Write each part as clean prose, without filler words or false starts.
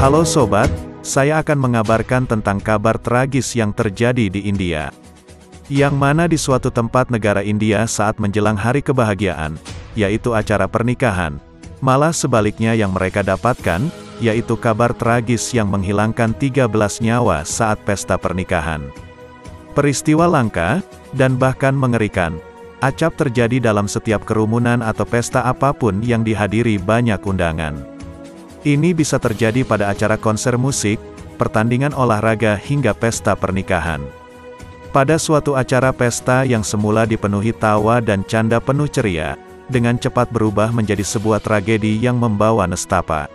Halo sobat, saya akan mengabarkan tentang kabar tragis yang terjadi di India. Yang mana di suatu tempat negara India saat menjelang hari kebahagiaan, yaitu acara pernikahan, malah sebaliknya yang mereka dapatkan, yaitu kabar tragis yang menghilangkan 13 nyawa saat pesta pernikahan. Peristiwa langka, dan bahkan mengerikan, acap terjadi dalam setiap kerumunan atau pesta apapun yang dihadiri banyak undangan. Ini bisa terjadi pada acara konser musik, pertandingan olahraga hingga pesta pernikahan. Pada suatu acara pesta yang semula dipenuhi tawa dan canda penuh ceria, dengan cepat berubah menjadi sebuah tragedi yang membawa nestapa.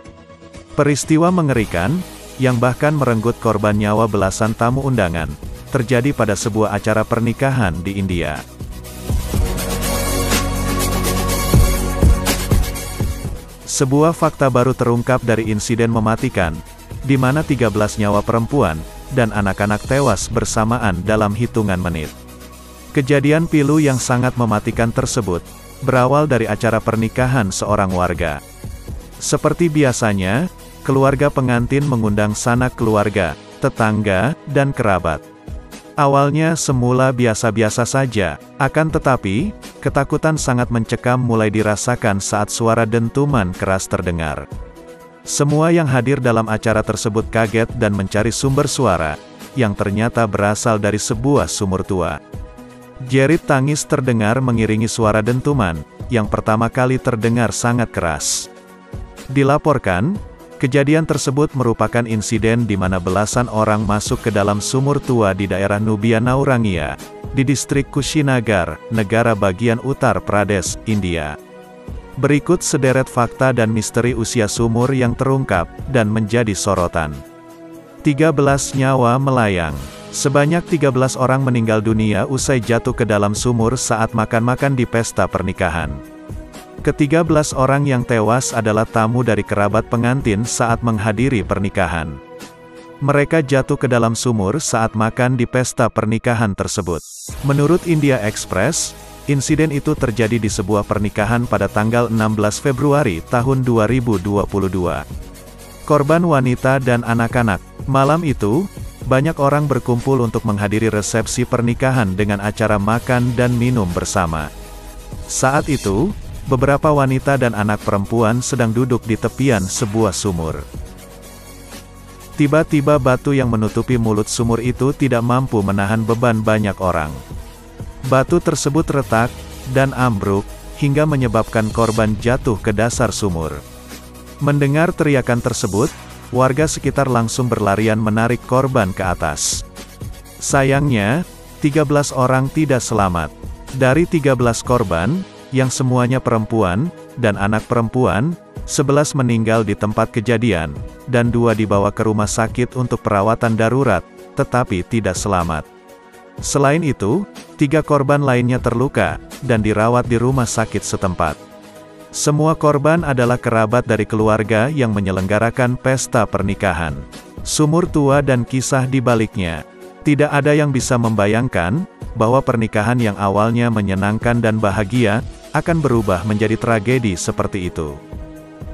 Peristiwa mengerikan, yang bahkan merenggut korban nyawa belasan tamu undangan, terjadi pada sebuah acara pernikahan di India. Sebuah fakta baru terungkap dari insiden mematikan, di mana 13 nyawa perempuan dan anak-anak tewas bersamaan dalam hitungan menit. Kejadian pilu yang sangat mematikan tersebut, berawal dari acara pernikahan seorang warga. Seperti biasanya, keluarga pengantin mengundang sanak keluarga, tetangga, dan kerabat. Awalnya semula biasa-biasa saja, akan tetapi, ketakutan sangat mencekam mulai dirasakan saat suara dentuman keras terdengar. Semua yang hadir dalam acara tersebut kaget dan mencari sumber suara, yang ternyata berasal dari sebuah sumur tua. Jerit tangis terdengar mengiringi suara dentuman, yang pertama kali terdengar sangat keras. Dilaporkan, kejadian tersebut merupakan insiden di mana belasan orang masuk ke dalam sumur tua di daerah Nubia Naurangia, di distrik Kushinagar, negara bagian Uttar Pradesh, India. Berikut sederet fakta dan misteri usia sumur yang terungkap, dan menjadi sorotan. 13 nyawa melayang. Sebanyak 13 orang meninggal dunia usai jatuh ke dalam sumur saat makan-makan di pesta pernikahan. Ke-13 orang yang tewas adalah tamu dari kerabat pengantin saat menghadiri pernikahan. Mereka jatuh ke dalam sumur saat makan di pesta pernikahan tersebut. Menurut India Express, insiden itu terjadi di sebuah pernikahan pada tanggal 16 Februari tahun 2022. Korban wanita dan anak-anak. Malam itu, banyak orang berkumpul untuk menghadiri resepsi pernikahan dengan acara makan dan minum bersama. Saat itu, beberapa wanita dan anak perempuan sedang duduk di tepian sebuah sumur. Tiba-tiba batu yang menutupi mulut sumur itu tidak mampu menahan beban banyak orang. Batu tersebut retak, dan ambruk, hingga menyebabkan korban jatuh ke dasar sumur. Mendengar teriakan tersebut, warga sekitar langsung berlarian menarik korban ke atas. Sayangnya, 13 orang tidak selamat. Dari 13 korban, yang semuanya perempuan, dan anak perempuan, 11 meninggal di tempat kejadian, dan 2 dibawa ke rumah sakit untuk perawatan darurat, tetapi tidak selamat. Selain itu, 3 korban lainnya terluka, dan dirawat di rumah sakit setempat. Semua korban adalah kerabat dari keluarga yang menyelenggarakan pesta pernikahan. Sumur tua dan kisah di baliknya. Tidak ada yang bisa membayangkan, bahwa pernikahan yang awalnya menyenangkan dan bahagia, akan berubah menjadi tragedi seperti itu.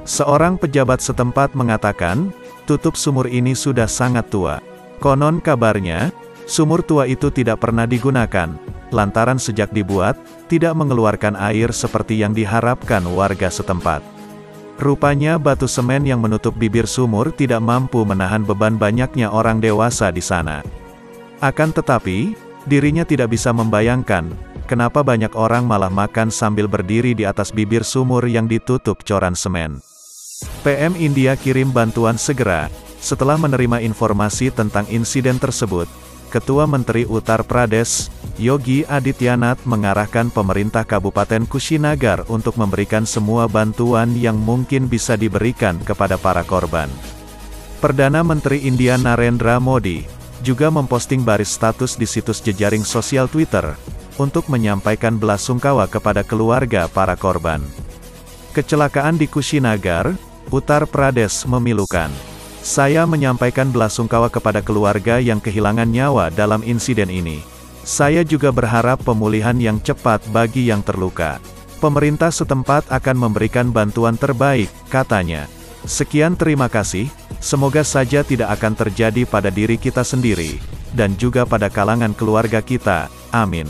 Seorang pejabat setempat mengatakan, tutup sumur ini sudah sangat tua. Konon kabarnya, sumur tua itu tidak pernah digunakan, lantaran sejak dibuat, tidak mengeluarkan air seperti yang diharapkan warga setempat. Rupanya batu semen yang menutup bibir sumur tidak mampu menahan beban banyaknya orang dewasa di sana. Akan tetapi, dirinya tidak bisa membayangkan, kenapa banyak orang malah makan sambil berdiri di atas bibir sumur yang ditutup coran semen. PM India kirim bantuan segera. Setelah menerima informasi tentang insiden tersebut, Ketua Menteri Uttar Pradesh, Yogi Adityanath mengarahkan pemerintah Kabupaten Kushinagar untuk memberikan semua bantuan yang mungkin bisa diberikan kepada para korban. Perdana Menteri India Narendra Modi juga memposting baris status di situs jejaring sosial Twitter, untuk menyampaikan belasungkawa kepada keluarga para korban. Kecelakaan di Kushinagar, Uttar Pradesh memilukan. Saya menyampaikan belasungkawa kepada keluarga yang kehilangan nyawa dalam insiden ini. Saya juga berharap pemulihan yang cepat bagi yang terluka. Pemerintah setempat akan memberikan bantuan terbaik, katanya. Sekian terima kasih, Semoga saja tidak akan terjadi pada diri kita sendiri, dan juga pada kalangan keluarga kita. Amin.